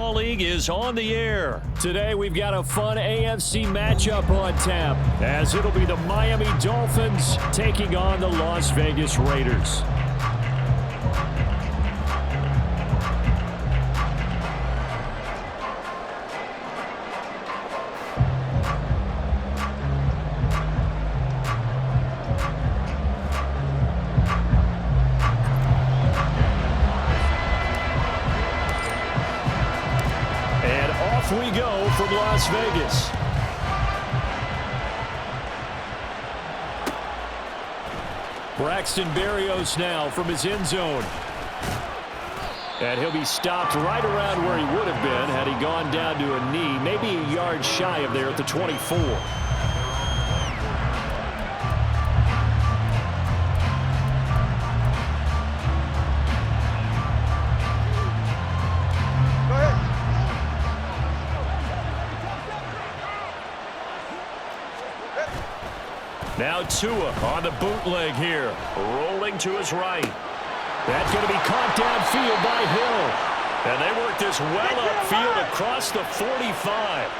Football League is on the air. Today we've got a fun AFC matchup on tap, as it'll be the Miami Dolphins taking on the Las Vegas Raiders. We go from Las Vegas. Braxton Berrios now from his end zone. And he'll be stopped right around where he would have been had he gone down to a knee, maybe a yard shy of there at the 24. Now Tua on the bootleg here, rolling to his right. That's going to be caught downfield by Hill. And they work this well upfield across the 45.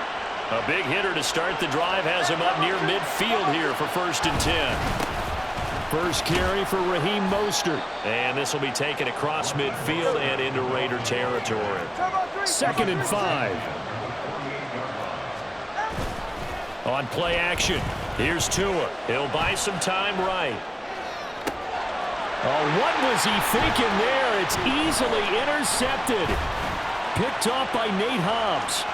A big hitter to start the drive has him up near midfield here for 1st and 10. First carry for Raheem Mostert. And this will be taken across midfield and into Raider territory. 2nd and 5. On play action, here's Tua. He'll buy some time right. Oh, what was he thinking there? It's easily intercepted. Picked off by Nate Hobbs.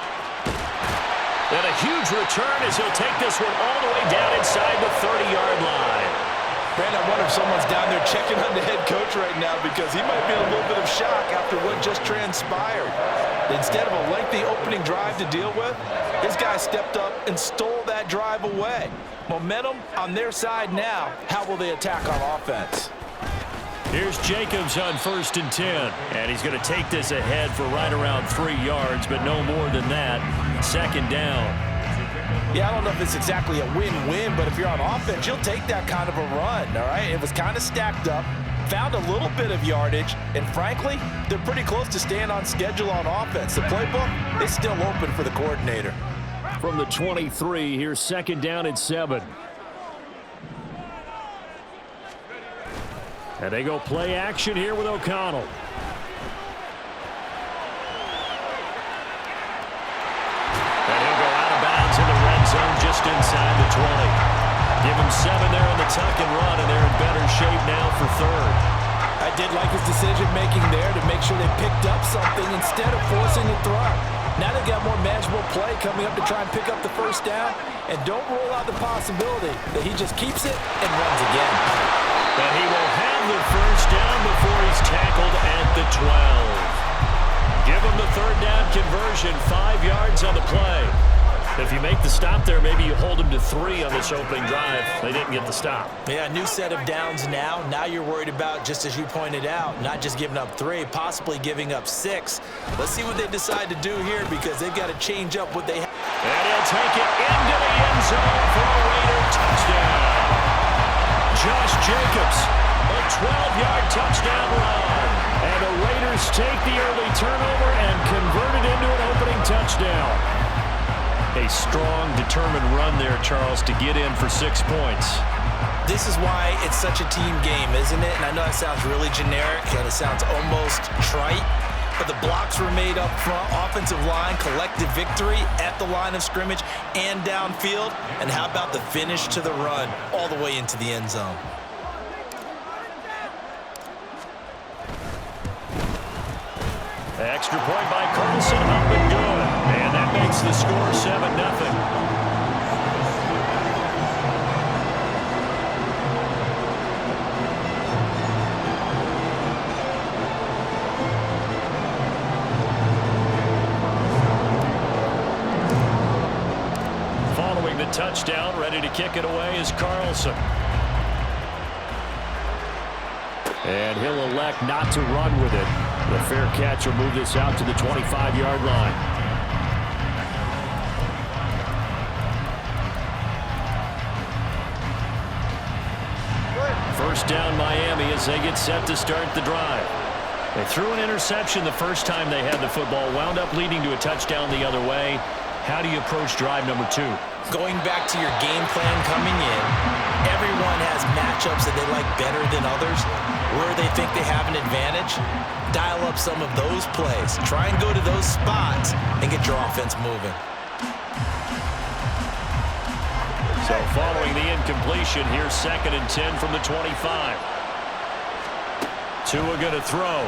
And a huge return as he'll take this one all the way down inside the 30-yard line. Brandon, I wonder if someone's down there checking on the head coach right now because he might be in a little bit of shock after what just transpired. Instead of a lengthy opening drive to deal with, his guy stepped up and stole that drive away. Momentum on their side now. How will they attack on offense? Here's Jacobs on 1st and 10. And he's going to take this ahead for right around 3 yards, but no more than that. 2nd down. Yeah, I don't know if it's exactly a win-win, but if you're on offense, you'll take that kind of a run, all right? It was kind of stacked up, found a little bit of yardage, and frankly, they're pretty close to staying on schedule on offense. The playbook is still open for the coordinator. From the 23, here's 2nd down and 7. And they go play action here with O'Connell. Just inside the 20. Give him 7 there on the tuck and run, and they're in better shape now for 3rd. I did like his decision-making there to make sure they picked up something instead of forcing a throw. Now they've got more manageable play coming up to try and pick up the 1st down, and don't rule out the possibility that he just keeps it and runs again. And he will have the 1st down before he's tackled at the 12. Give him the 3rd down conversion, 5 yards on the play. If you make the stop there, maybe you hold them to 3 on this opening drive. They didn't get the stop. Yeah, new set of downs now. Now you're worried about, just as you pointed out, not just giving up 3, possibly giving up 6. Let's see what they decide to do here because they've got to change up what they have. And he'll take it into the end zone for a Raider touchdown. Josh Jacobs, a 12-yard touchdown run. And the Raiders take the early turnover and convert it into an opening touchdown. A strong, determined run there, Charles, to get in for 6 points. This is why it's such a team game, isn't it? And I know it sounds really generic and it sounds almost trite, but the blocks were made up front, offensive line, collective victory at the line of scrimmage and downfield. And how about the finish to the run all the way into the end zone? Extra point by Carlson, up and good. And that makes the score 7-0. Following the touchdown, ready to kick it away is Carlson. And he'll elect not to run with it. The fair catch will move this out to the 25-yard line. First down Miami as they get set to start the drive. They threw an interception the first time they had the football, wound up leading to a touchdown the other way. How do you approach drive number 2? Going back to your game plan coming in, everyone has matchups that they like better than others. Where they think they have an advantage, dial up some of those plays. Try and go to those spots and get your offense moving. So following the incompletion, here's 2nd and 10 from the 25. Tua going to throw.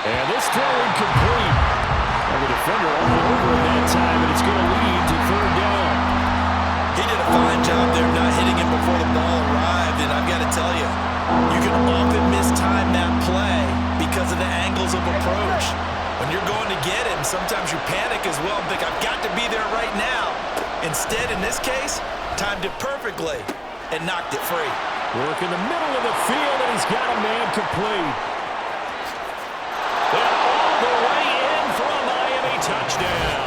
And this throw incomplete. And the defender all over at that time, and it's going to lead to 3rd down. He did a fine job there not hitting him before the ball arrived, and I've got to tell you, you can often mistime that play because of the angles of approach. When you're going to get him, sometimes you panic as well and think, I've got to be there right now. Instead, in this case, timed it perfectly and knocked it free. Work in the middle of the field, and he's got a man complete. And all the way in for a Miami touchdown.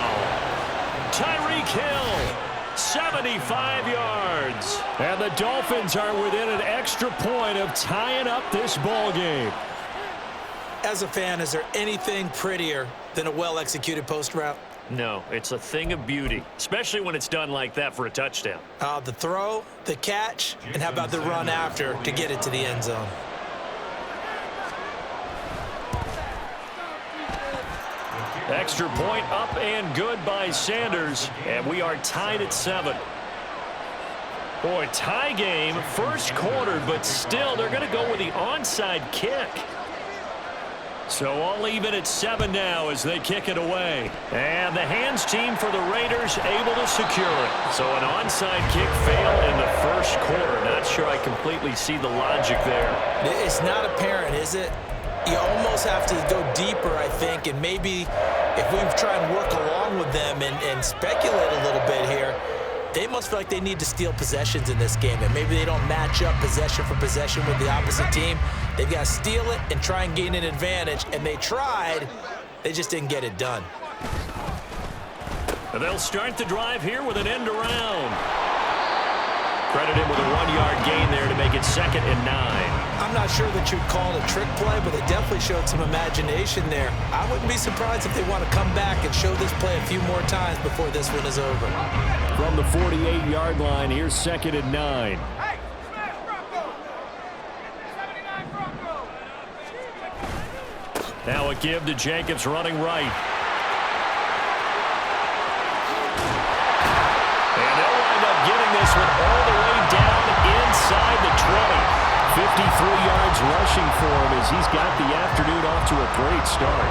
Tyreek Hill, 75 yards. And the Dolphins are within an extra point of tying up this ball game. As a fan, is there anything prettier than a well-executed post route? No, it's a thing of beauty, especially when it's done like that for a touchdown. The throw, the catch, and how about the run after to get it to the end zone? Extra point up and good by Sanders, and we are tied at 7. Boy, tie game, first quarter, but still they're going to go with the onside kick. So all even at 7 now as they kick it away. And the hands team for the Raiders able to secure it. So an onside kick failed in the first quarter. Not sure I completely see the logic there. It's not apparent, is it? You almost have to go deeper, I think, and maybe if we try and work along with them and speculate a little bit here, they must feel like they need to steal possessions in this game, and maybe they don't match up possession for possession with the opposite team. They've got to steal it and try and gain an advantage, and they tried. They just didn't get it done. And they'll start the drive here with an end around. Credited with a 1-yard gain there to make it 2nd and 9. I'm not sure that you'd call it a trick play, but they definitely showed some imagination there. I wouldn't be surprised if they want to come back and show this play a few more times before this one is over. From the 48-yard line, here's 2nd and 9. Now a give to Jacobs running right. And they'll wind up getting this one all the way down inside the 20. 53 yards rushing for him as he's got the afternoon off to a great start.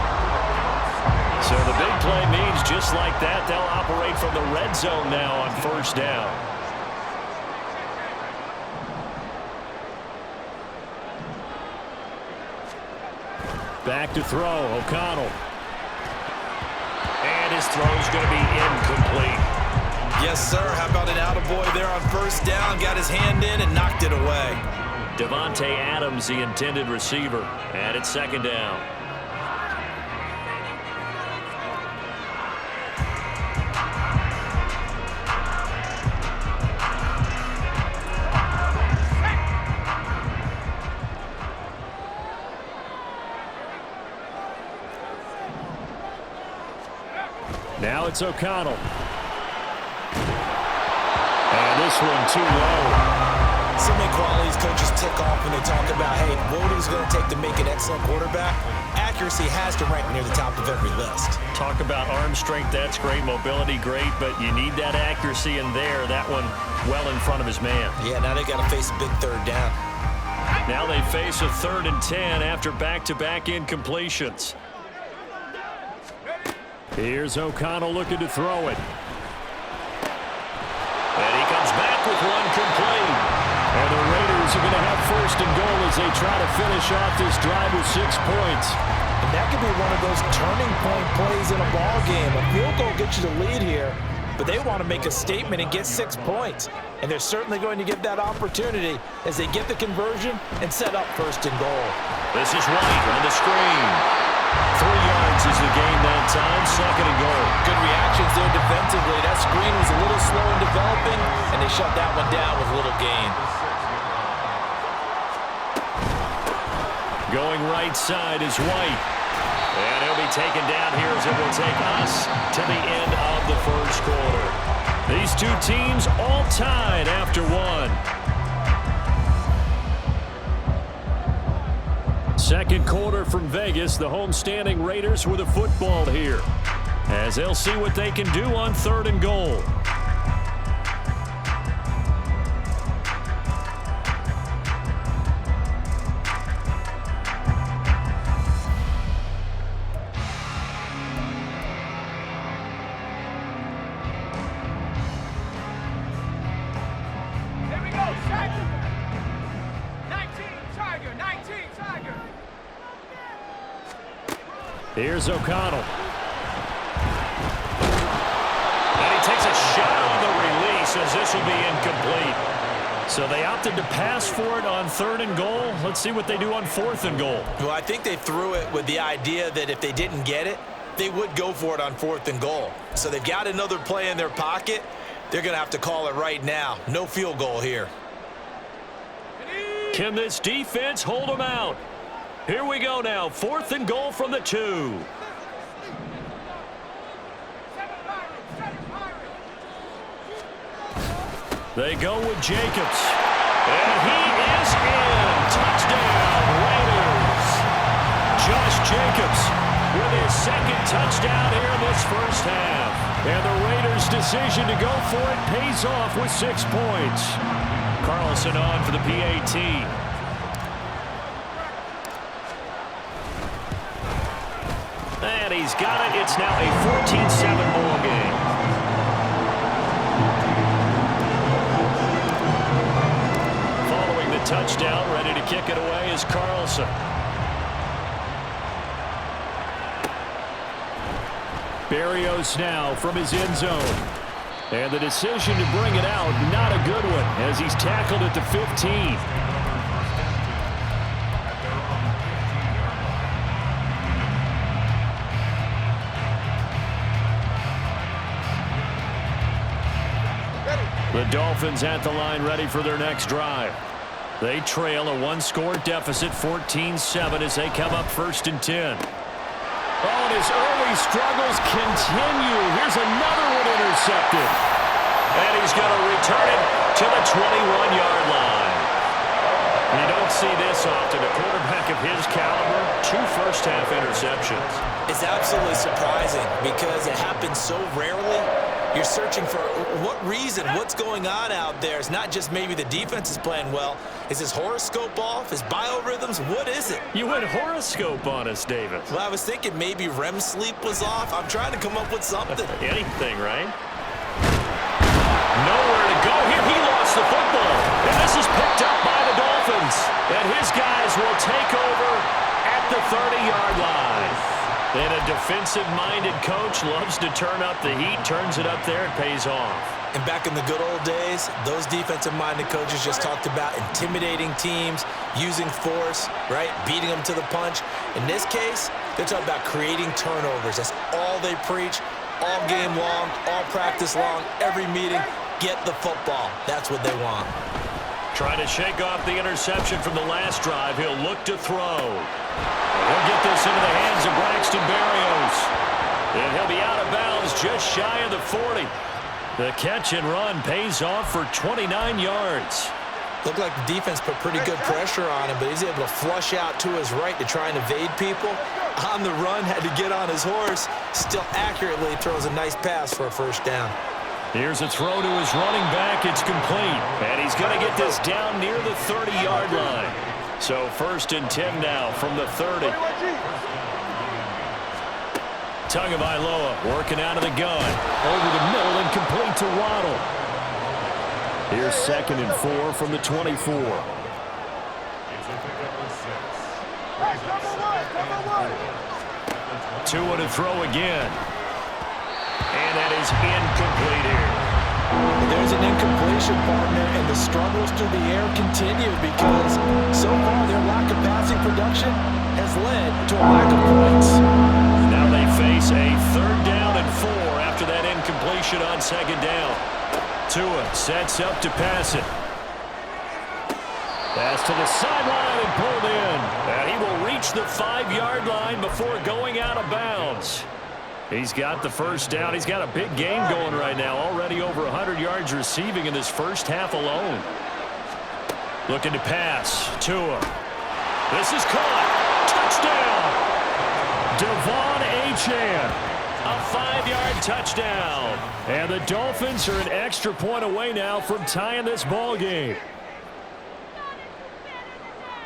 So the big play means just like that, they'll operate from the red zone now on 1st down. Back to throw, O'Connell. And his throw's going to be incomplete. Yes, sir. How about an attaboy there on 1st down? Got his hand in and knocked it away. Devontae Adams, the intended receiver, and it's 2nd down. Now it's O'Connell. And this one too low. So many qualities coaches tick off when they talk about, hey, what is it going to take to make an excellent quarterback? Accuracy has to rank near the top of every list. Talk about arm strength, that's great. Mobility, great. But you need that accuracy in there. That one well in front of his man. Yeah, now they got to face a big 3rd down. Now they face a 3rd and 10 after back-to-back incompletions. Here's O'Connell looking to throw it. And he comes back with one complete. And the Raiders are going to have 1st and goal as they try to finish off this drive with 6 points. And that could be one of those turning point plays in a ball game. A field goal gets you the lead here, but they want to make a statement and get 6 points. And they're certainly going to get that opportunity as they get the conversion and set up 1st and goal. This is White on the screen. 3 yards is the gain that time, 2nd and goal. Good reactions there defensively. That screen was a little slow in developing, and they shut that one down with little gain. Going right side is White. And he'll be taken down here as it will take us to the end of the first quarter. These two teams all tied after one. Second quarter from Vegas. The homestanding Raiders with a football here, as they'll see what they can do on 3rd and goal. Here's O'Connell. And he takes a shot on the release as this will be incomplete. So they opted to pass for it on 3rd and goal. Let's see what they do on 4th and goal. Well, I think they threw it with the idea that if they didn't get it, they would go for it on 4th and goal. So they've got another play in their pocket. They're going to have to call it right now. No field goal here. Can this defense hold them out? Here we go now. 4th and goal from the 2. They go with Jacobs. And he is in. Touchdown, Raiders. Josh Jacobs with his second touchdown here in this first half. And the Raiders' decision to go for it pays off with 6 points. Carlson on for the PAT. And he's got it. It's now a 14-7 ball game. Following the touchdown, ready to kick it away is Carlson. Berrios now from his end zone. And the decision to bring it out, not a good one, as he's tackled at the 15. The Dolphins at the line ready for their next drive. They trail a 1-score deficit, 14-7, as they come up 1st and 10. Oh, and his early struggles continue. Here's another one intercepted. And he's going to return it to the 21-yard line. You don't see this often. A quarterback of his caliber, 2 first-half interceptions. It's absolutely surprising because it happens so rarely. You're searching for what reason, what's going on out there. It's not just maybe the defense is playing well. Is his horoscope off? His biorhythms? What is it? You went horoscope on us, David. Well, I was thinking maybe REM sleep was off. I'm trying to come up with something. Anything, right? Nowhere to go here. He lost the football. And this is picked up by the Dolphins. And his guys will take over at the 30-yard line. And a defensive-minded coach loves to turn up the heat, turns it up there, it pays off. And back in the good old days, those defensive-minded coaches just talked about intimidating teams, using force, right, beating them to the punch. In this case, they're talking about creating turnovers. That's all they preach, all game long, all practice long, every meeting. Get the football. That's what they want. Trying to shake off the interception from the last drive. He'll look to throw. He'll get this into the hands of Braxton Berrios. And he'll be out of bounds just shy of the 40. The catch and run pays off for 29 yards. Looked like the defense put pretty good pressure on him, but he's able to flush out to his right to try and evade people. On the run, had to get on his horse. Still accurately throws a nice pass for a first down. Here's a throw to his running back. It's complete. And he's going to get this down near the 30-yard line. So 1st and 10 now from the 30. Tagovailoa working out of the gun. Over the middle and complete to Waddle. Here's 2nd and 4 from the 24. Tua to throw again. And that is incomplete here. There's an incompletion, partner, and the struggles through the air continue because so far their lack of passing production has led to a lack of points. Now they face a 3rd down and 4 after that incompletion on 2nd down. Tua sets up to pass it. Pass to the sideline and pulled in. And he will reach the 5-yard line before going out of bounds. He's got the first down. He's got a big game going right now. Already over 100 yards receiving in this first half alone. Looking to pass. Tua. This is caught. Touchdown. Devon Achane. A 5-yard touchdown. And the Dolphins are an extra point away now from tying this ball game.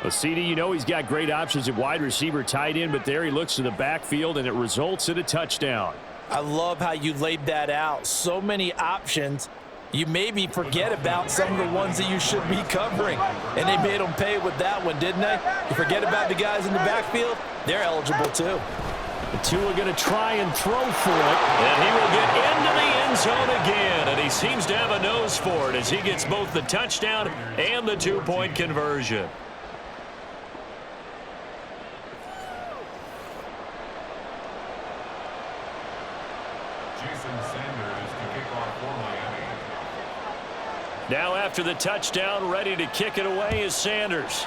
Well, CD, you know he's got great options at wide receiver, tight end, but there he looks to the backfield, and it results in a touchdown. I love how you laid that out. So many options. You maybe forget about some of the ones that you should be covering. And they made them pay with that one, didn't they? You forget about the guys in the backfield, they're eligible too. The Tua going to try and throw for it, and he will get into the end zone again, and he seems to have a nose for it as he gets both the touchdown and the 2-point conversion. Now after the touchdown, ready to kick it away is Sanders.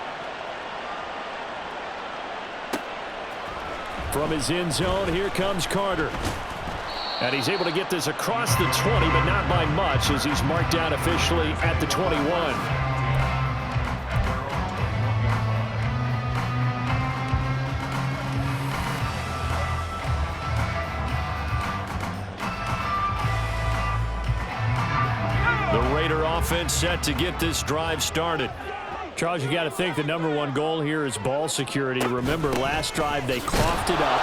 From his end zone, here comes Carter. And he's able to get this across the 20, but not by much as he's marked down officially at the 21. The Raider offense set to get this drive started. Charles, you got to think the #1 goal here is ball security. Remember, last drive they coughed it up,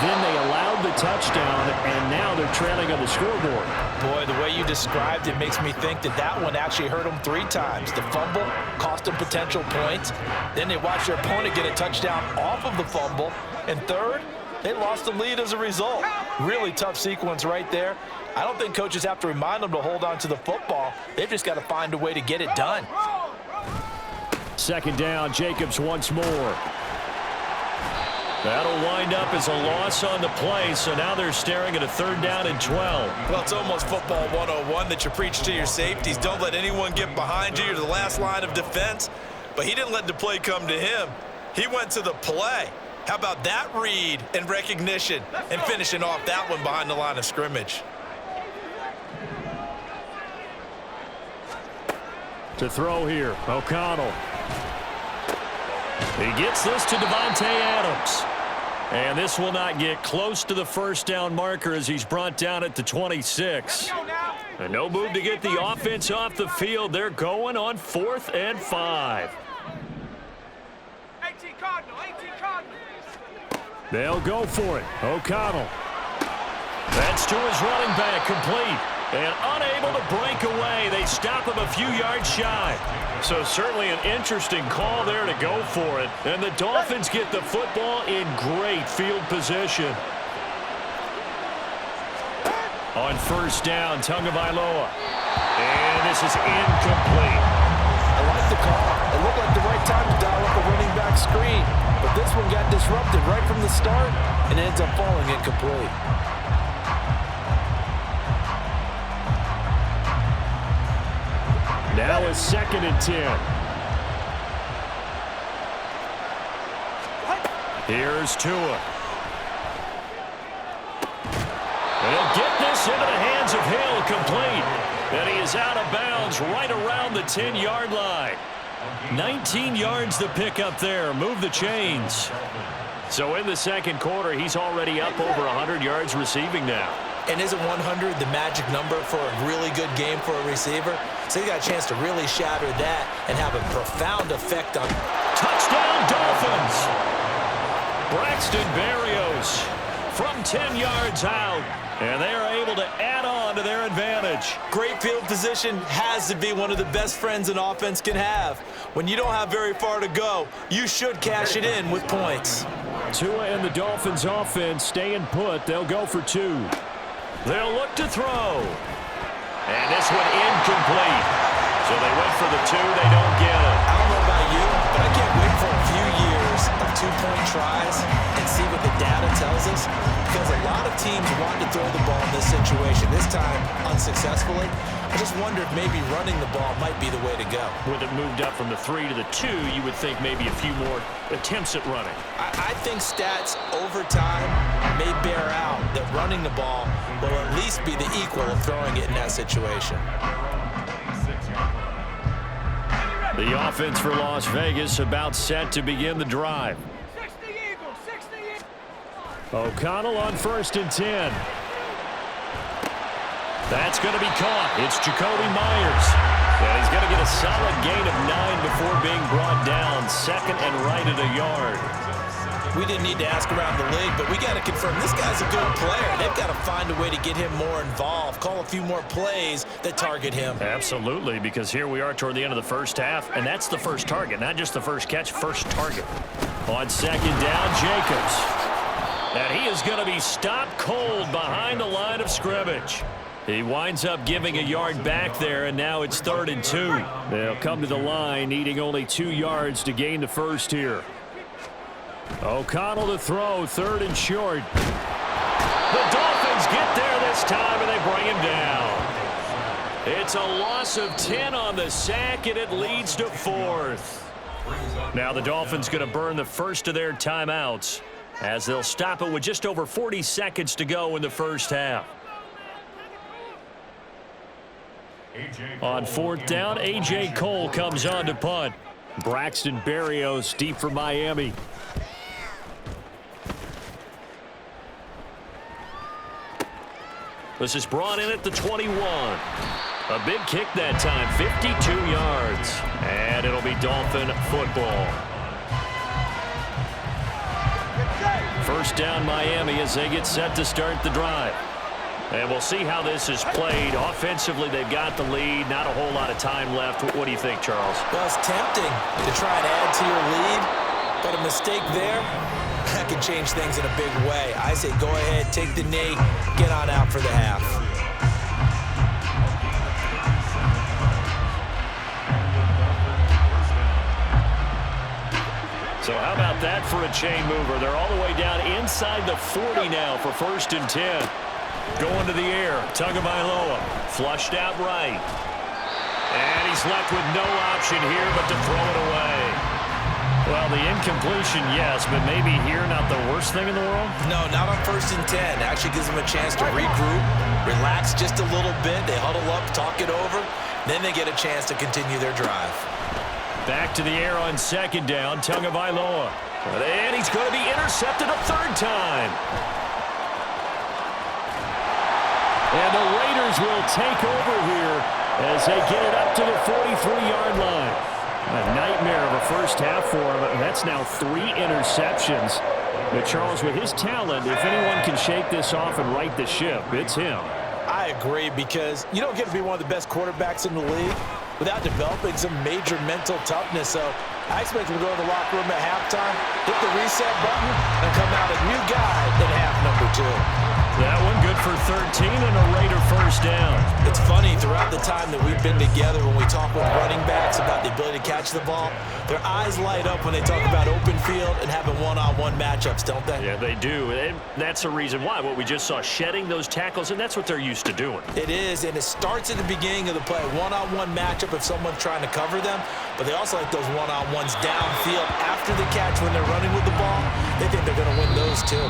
then they allowed the touchdown, and now they're trailing on the scoreboard. Boy, the way you described it makes me think that that one actually hurt them 3 times. The fumble cost them potential points. Then they watched their opponent get a touchdown off of the fumble. And third, they lost the lead as a result. Really tough sequence right there. I don't think coaches have to remind them to hold on to the football. They've just got to find a way to get it done. Second down, Jacobs once more. That'll wind up as a loss on the play, so now they're staring at a 3rd down and 12. Well, it's almost football 101 that you preach to your safeties. Don't let anyone get behind you. You're the last line of defense. But he didn't let the play come to him. He went to the play. How about that read and recognition and finishing off that one behind the line of scrimmage? To throw here, O'Connell. He gets this to Devontae Adams. And this will not get close to the first down marker as he's brought down at the 26. And no move to get the offense off the field. They're going on 4th and 5. They'll go for it. O'Connell. That's to his running back, complete. And unable to break away. They stop him a few yards shy. So certainly an interesting call there to go for it. And the Dolphins get the football in great field position. On first down, Tagovailoa. And this is incomplete. I like the call. It looked like the right time to dial up a running back screen. But this one got disrupted right from the start and ends up falling incomplete. Now a 2nd and 10. Here's Tua. He'll get this into the hands of Hill, complete. And he is out of bounds right around the 10-yard line. 19 yards to pick up there. Move the chains. So in the second quarter, he's already up over 100 yards receiving now. And isn't 100 the magic number for a really good game for a receiver? So he got a chance to really shatter that and have a profound effect on. Touchdown, Dolphins! Braxton Berrios from 10 yards out. And they are able to add on to their advantage. Great field position has to be one of the best friends an offense can have. When you don't have very far to go, you should cash it in with points. Tua and the Dolphins offense staying put. They'll go for 2. They'll look to throw. And this one incomplete. So they went for the 2. They don't get it. I don't know about you, but I can't wait for a few years of 2-point tries and see what the data tells us? Because a lot of teams want to throw the ball in this situation, this time unsuccessfully. I just wonder if maybe running the ball might be the way to go. With it moved up from the 3 to the 2, you would think maybe a few more attempts at running. I think stats over time may bear out that running the ball will at least be the equal of throwing it in that situation. The offense for Las Vegas about set to begin the drive. O'Connell on 1st and 10. That's going to be caught. It's Jacoby Myers. And he's going to get a solid gain of 9 before being brought down. 2nd and right at a yard. We didn't need to ask around the league, but we got to confirm this guy's a good player. They've got to find a way to get him more involved, call a few more plays that target him. Absolutely, because here we are toward the end of the first half, and that's the first target, not just the first catch, first target. On 2nd down, Jacobs. And he is going to be stopped cold behind the line of scrimmage. He winds up giving a yard back there, and now it's 3rd and 2. They'll come to the line, needing only 2 yards to gain the first here. O'Connell to throw, 3rd and short. The Dolphins get there this time, and they bring him down. It's a loss of 10 on the sack, and it leads to 4th. Now the Dolphins going to burn the first of their timeouts as they'll stop it with just over 40 seconds to go in the first half. On 4th down, A.J. Cole comes on to punt. Braxton Berrios deep for Miami. This is brought in at the 21. A big kick that time, 52 yards. And it'll be Dolphin football. 1st down Miami as they get set to start the drive. And we'll see how this is played. Offensively, they've got the lead. Not a whole lot of time left. What do you think, Charles? Well, it's tempting to try and add to your lead, but a mistake there, that can change things in a big way. I say go ahead, take the knee, get on out for the half. So how about that for a chain mover? They're all the way down inside the 40 now for 1st and 10. Going to the air, Tagovailoa, flushed out right. And he's left with no option here but to throw it away. Well, the incompletion, yes, but maybe here not the worst thing in the world? No, not on 1st and 10. Actually gives them a chance to regroup, relax just a little bit. They huddle up, talk it over. Then they get a chance to continue their drive. Back to the air on 2nd down, Tagovailoa. And he's going to be intercepted a 3rd time. And the Raiders will take over here as they get it up to the 43-yard line. A nightmare of a first half for him. That's now 3 interceptions. But Charles, with his talent, if anyone can shake this off and right the ship, it's him. I agree, because you don't get to be one of the best quarterbacks in the league without developing some major mental toughness. So I expect him to go to the locker room at halftime, hit the reset button, and come out a new guy in half number 2. That one good for 13 and a Raider 1st down. It's funny, throughout the time that we've been together, when we talk with running backs about the ability to catch the ball, their eyes light up when they talk about open field and having one-on-one matchups, don't they? Yeah, they do. And that's the reason why. What we just saw, shedding those tackles, and that's what they're used to doing. It is, and it starts at the beginning of the play. One-on-one matchup if someone's trying to cover them, but they also like those one-on-ones downfield after the catch when they're running with the ball. They think they're going to win those too.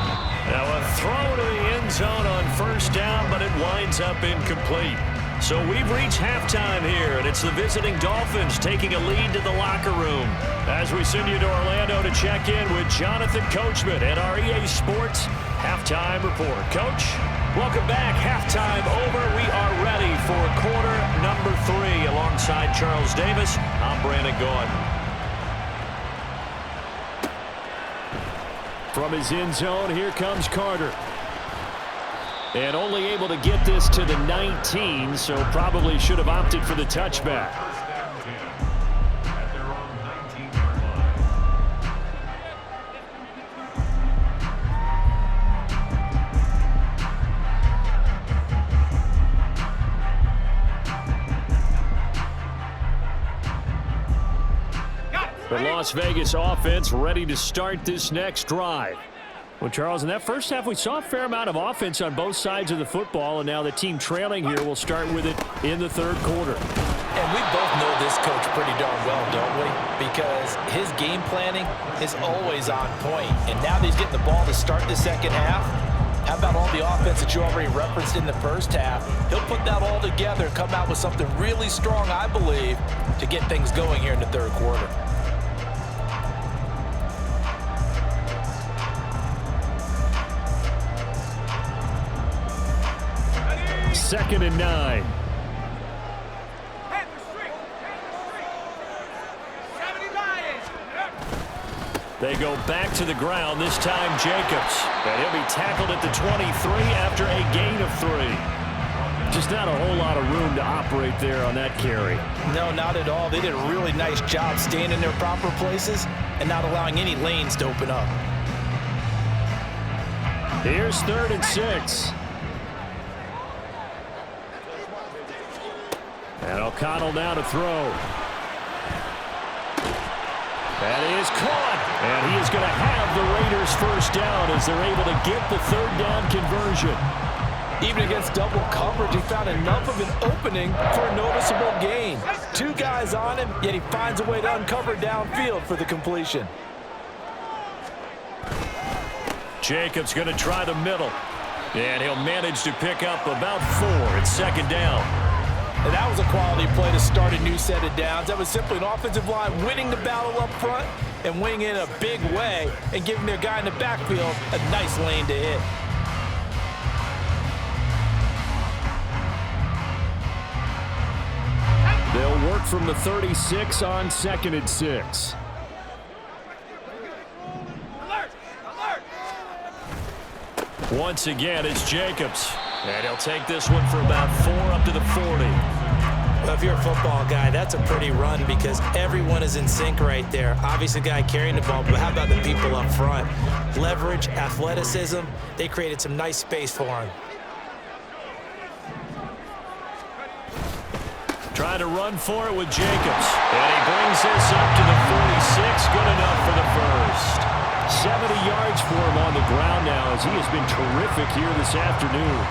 Now a throw to the end zone on 1st down, but it winds up incomplete. So we've reached halftime here, and it's the visiting Dolphins taking a lead to the locker room. As we send you to Orlando to check in with Jonathan Coachman at our EA Sports Halftime Report. Coach, welcome back. Halftime over. We are ready for quarter number 3. Alongside Charles Davis, I'm Brandon Gordon. From his end zone, here comes Carter. And only able to get this to the 19, so probably should have opted for the touchback. The Las Vegas offense ready to start this next drive. Well, Charles, in that first half, we saw a fair amount of offense on both sides of the football, and now the team trailing here will start with it in the third quarter. And we both know this coach pretty darn well, don't we? Because his game planning is always on point. And now that he's getting the ball to start the second half, how about all the offense that you already referenced in the first half? He'll put that all together and come out with something really strong, I believe, to get things going here in the third quarter. Second and 9. They go back to the ground, this time Jacobs. And he'll be tackled at the 23 after a gain of 3. Just not a whole lot of room to operate there on that carry. No, not at all. They did a really nice job staying in their proper places and not allowing any lanes to open up. Here's 3rd and 6. And O'Connell now to throw. That is caught. And he is going to have the Raiders first down as they're able to get the 3rd down conversion. Even against double coverage, he found enough of an opening for a noticeable gain. 2 guys on him, yet he finds a way to uncover downfield for the completion. Jacobs going to try the middle. And he'll manage to pick up about 4 at 2nd down. And that was a quality play to start a new set of downs. That was simply an offensive line winning the battle up front and winning in a big way and giving their guy in the backfield a nice lane to hit. They'll work from the 36 on 2nd and 6. Once again, it's Jacobs. And he'll take this one for about 4 up to the 40. Well, if you're a football guy, that's a pretty run because everyone is in sync right there. Obviously, the guy carrying the ball, but how about the people up front? Leverage, athleticism, they created some nice space for him. Trying to run for it with Jacobs. And he brings this up to the 46. Good enough for the first. 70 yards for him on the ground now as he has been terrific here this afternoon.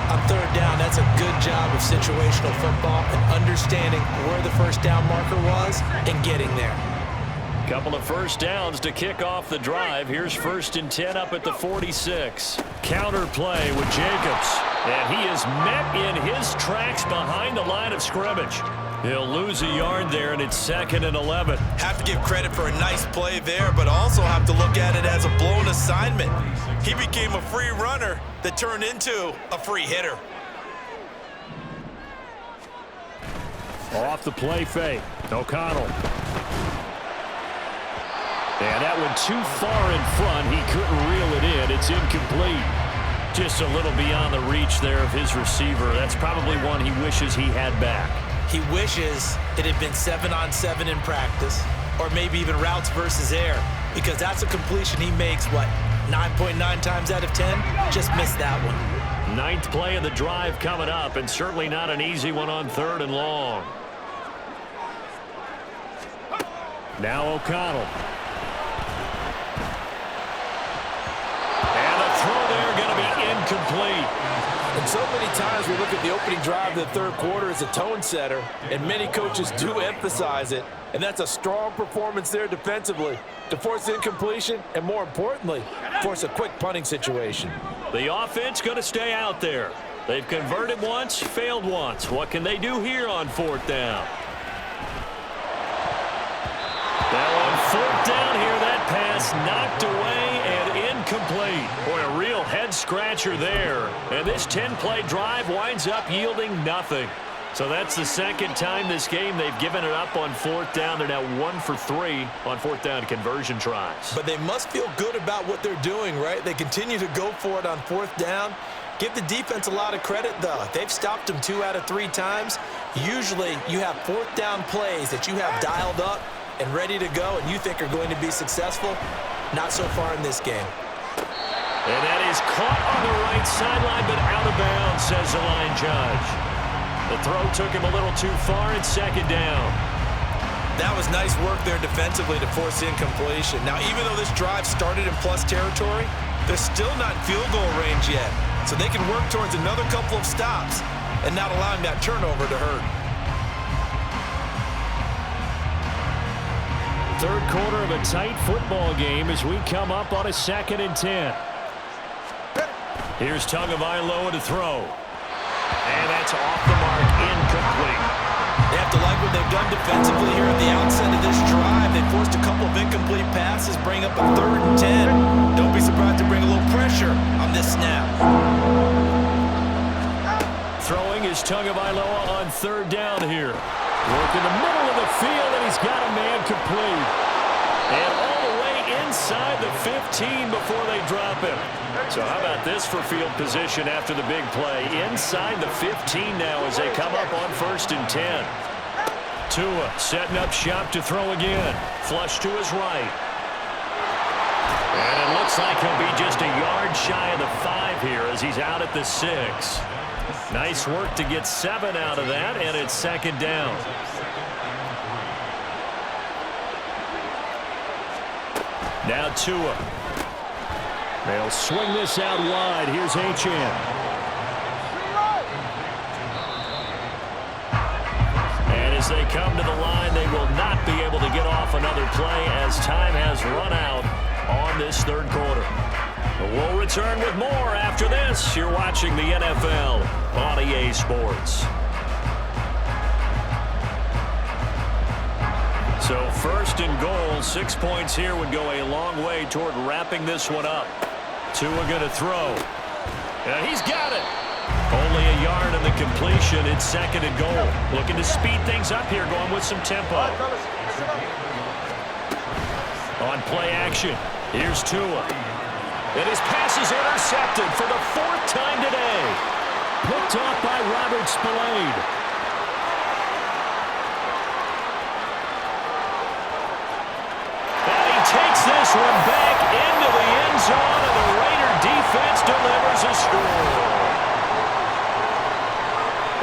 On 3rd down, that's a good job of situational football and understanding where the first down marker was and getting there. Couple of first downs to kick off the drive. Here's 1st and 10 up at the 46. Counter play with Jacobs. And he is met in his tracks behind the line of scrimmage. He'll lose a yard there, and it's 2nd and 11. Have to give credit for a nice play there, but also have to look at it as a blown assignment. He became a free runner that turned into a free hitter. Off the play fake. O'Connell. And that one too far in front. He couldn't reel it in. It's incomplete. Just a little beyond the reach there of his receiver. That's probably one he wishes he had back. He wishes it had been 7-on-7 in practice, or maybe even routes versus air, because that's a completion he makes, 9.9 times out of 10? Just missed that one. 9th play of the drive coming up, and certainly not an easy one on 3rd and long. Now O'Connell. And the throw there going to be incomplete. And so many times we look at the opening drive of the third quarter as a tone setter, and many coaches do emphasize it, and that's a strong performance there defensively to force incompletion and, more importantly, force a quick punting situation. The offense going to stay out there. They've converted once, failed once. What can they do here on 4th down? That one 4th down here, that pass knocked away and incomplete. Boy, a real head-scratcher there. And this 10-play drive winds up yielding nothing. So that's the 2nd time this game they've given it up on 4th down. They're now 1 for 3 on 4th down conversion tries. But they must feel good about what they're doing, right? They continue to go for it on 4th down. Give the defense a lot of credit, though. They've stopped them 2 out of 3 times. Usually you have 4th down plays that you have dialed up and ready to go and you think are going to be successful. Not so far in this game. And that is caught on the right sideline, but out of bounds, says the line judge. The throw took him a little too far. It's 2nd down. That was nice work there defensively to force incompletion. Now, even though this drive started in plus territory, They're still not in field goal range yet, so they can work towards another couple of stops and not allowing that turnover to hurt. Third quarter of a tight football game as we come up on a 2nd and 10. Here's Tagovailoa to throw. And that's off the mark, incomplete. They have to like what they've done defensively here at the outset of this drive. They forced a couple of incomplete passes, bring up a 3rd and 10. Don't be surprised to bring a little pressure on this snap. Throwing is Tagovailoa on 3rd down here. Work in the middle of the field, and he's got a man complete. And all the way inside the 15 before they drop him. So how about this for field position after the big play? Inside the 15 now as they come up on 1st and 10. Tua setting up shop to throw again. Flush to his right. And it looks like he'll be just a yard shy of the 5 here as he's out at the 6. Nice work to get 7 out of that, and it's 2nd down. Now Tua. They'll swing this out wide. Here's Achane. And as they come to the line, they will not be able to get off another play as time has run out on this 3rd quarter. We'll return with more after this. You're watching the NFL on EA Sports. So 1st and goal, 6 points here would go a long way toward wrapping this one up. Tua going to throw. And he's got it. Only a yard in the completion. It's 2nd and goal. Looking to speed things up here, going with some tempo. On play action, here's Tua. And his pass is intercepted for the 4th time today. Picked off by Robert Spillane. And he takes this one back into the end zone, and the Raider defense delivers a score.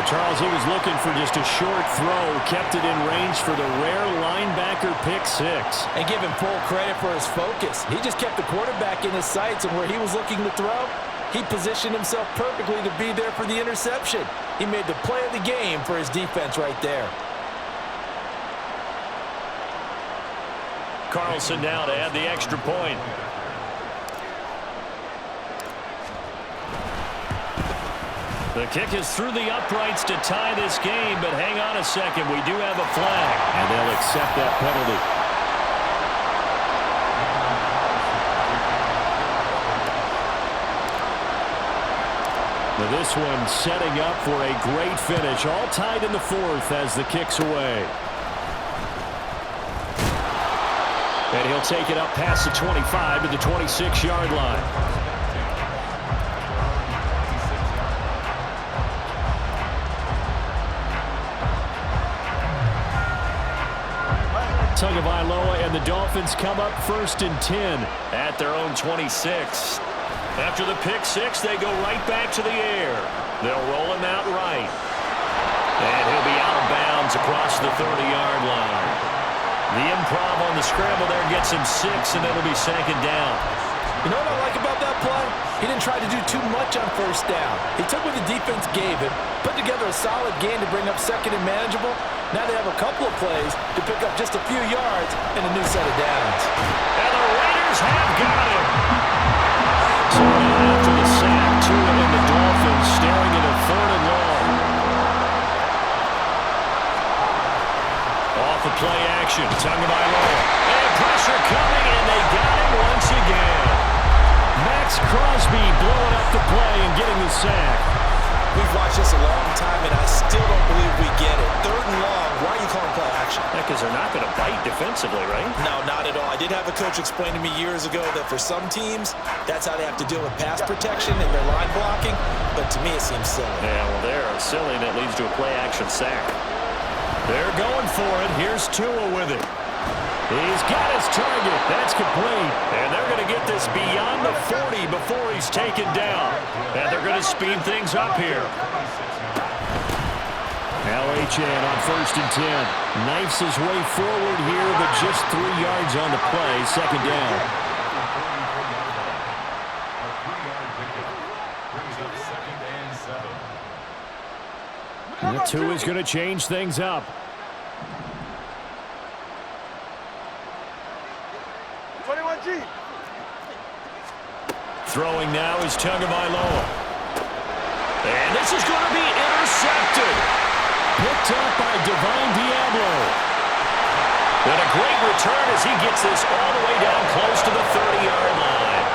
Charles, he was looking for just a short throw, kept it in range for the rare linebacker pick 6. And give him full credit for his focus. He just kept the quarterback in his sights, and where he was looking to throw, he positioned himself perfectly to be there for the interception. He made the play of the game for his defense right there. Carlson now to add the extra point. The kick is through the uprights to tie this game, but hang on a second. We do have a flag. And they'll accept that penalty. Now this one setting up for a great finish. All tied in the 4th as the kick's away. And he'll take it up past the 25 to the 26-yard line. Tagovailoa and the Dolphins come up 1st and 10 at their own 26. After the pick 6, they go right back to the air. They'll roll him out right. And he'll be out of bounds across the 30-yard line. The improv on the scramble there gets him 6, and it'll be 2nd down. You know what I like about that play? He didn't try to do too much on 1st down. He took what the defense gave him, put together a solid game to bring up 2nd and manageable. Now they have a couple of plays to pick up just a few yards and a new set of downs. And the Raiders have got him. So now after the sack, Tua and the Dolphins staring at a 3rd and long. Off the play action, Tagovailoa. And pressure coming, and they got him once again. Max Crosby blowing up the play and getting the sack. We've watched this a long time, and I still don't believe we get it. 3rd and long. Why are you calling play action? Because they're not going to bite defensively, right? No, not at all. I did have a coach explain to me years ago that for some teams, that's how they have to deal with pass protection and their line blocking. But to me, it seems silly. Yeah, well, they're silly, and it leads to a play action sack. They're going for it. Here's Tua with it. He's got his target. That's complete. And they're going to get this beyond the 40 before he's taken down. And they're going to speed things up here. Now Achane on 1st and 10. Knifes his way forward here, but just 3 yards on the play. 2nd down. The 2 is going to change things up. Throwing now is Tagovailoa. And this is going to be intercepted. Picked up by Divine Diablo. And a great return as he gets this all the way down close to the 30-yard line.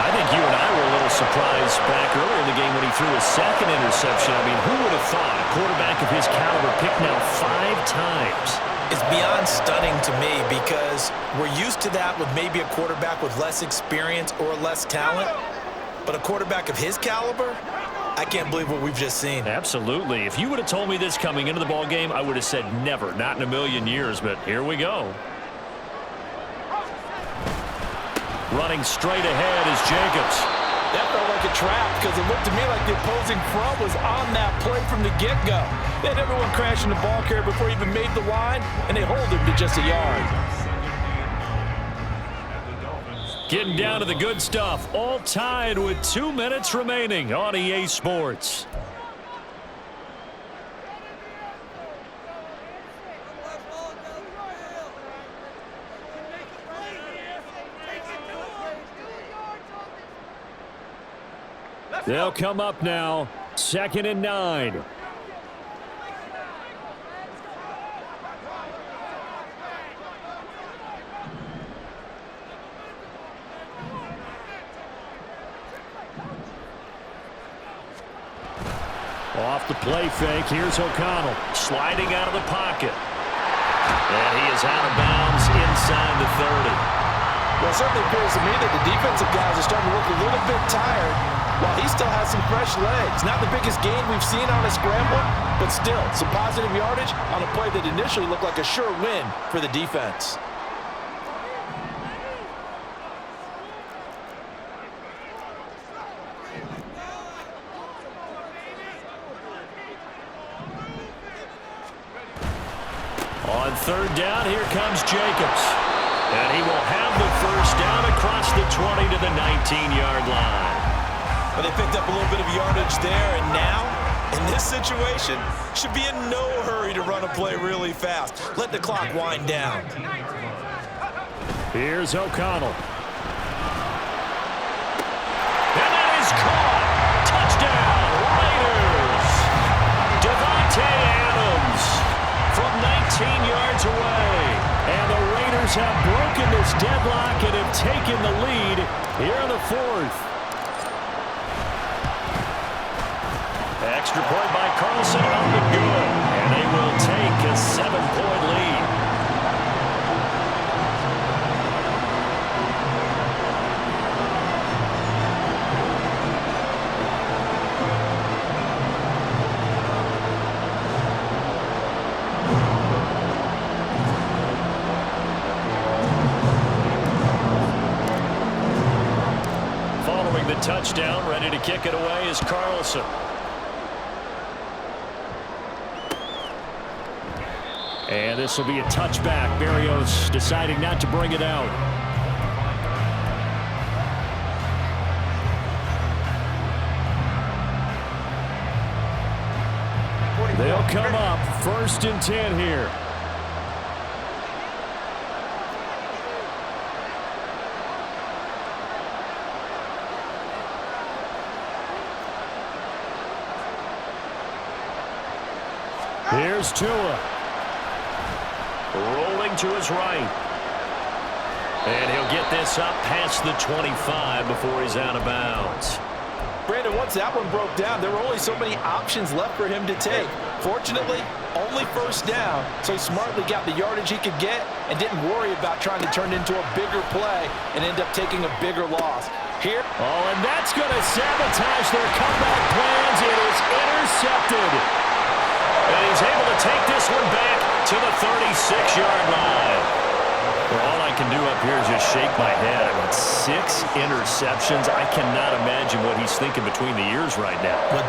I think you and I were a little surprised back earlier in the game when he threw his second interception. I mean, who would have thought a quarterback of his caliber picked now 5 times? It's beyond stunning to me because we're used to that with maybe a quarterback with less experience or less talent. But a quarterback of his caliber, I can't believe what we've just seen. Absolutely. If you would have told me this coming into the ball game, I would have said never, not in a million years, but here we go. Running straight ahead is Jacobs. That felt like a trap because it looked to me like the opposing front was on that play from the get-go. They had everyone crashing the ball carrier before he even made the line, and they hold him to just a yard. Getting down to the good stuff, all tied with 2 minutes remaining on EA Sports. They'll come up now, 2nd and 9. Off the play fake, here's O'Connell. Sliding out of the pocket. And he is out of bounds inside the 30. Well, it certainly appears to me that the defensive guys are starting to look a little bit tired while he still has some fresh legs. Not the biggest gain we've seen on a scramble, but still some positive yardage on a play that initially looked like a sure win for the defense. On 3rd down, here comes Jacobs. And he will have the 1st down across the 20 to the 19-yard line. But they picked up a little bit of yardage there, and now, in this situation, should be in no hurry to run a play really fast. Let the clock wind down. Here's O'Connell. And that is caught. Touchdown, Raiders. Devontae Adams from 19 yards away. And the Raiders have broken this deadlock and have taken the lead here in the 4th. Extra point by Carlson, up and good. And they will take a 7-point lead. Following the touchdown, ready to kick it away is Carlson. And this will be a touchback. Berrios deciding not to bring it out. They'll come up 1st and 10 here. Here's Tua. Rolling to his right. And he'll get this up past the 25 before he's out of bounds. Brandon, once that one broke down, there were only so many options left for him to take. Fortunately, only 1st down, so he smartly got the yardage he could get and didn't worry about trying to turn it into a bigger play and end up taking a bigger loss. Here. Oh, and that's going to sabotage their comeback plans. It is intercepted. And he's able to take this one back to the 36-yard line. Well, all I can do up here is just shake my head. I mean, 6 interceptions. I cannot imagine what he's thinking between the ears right now. Well,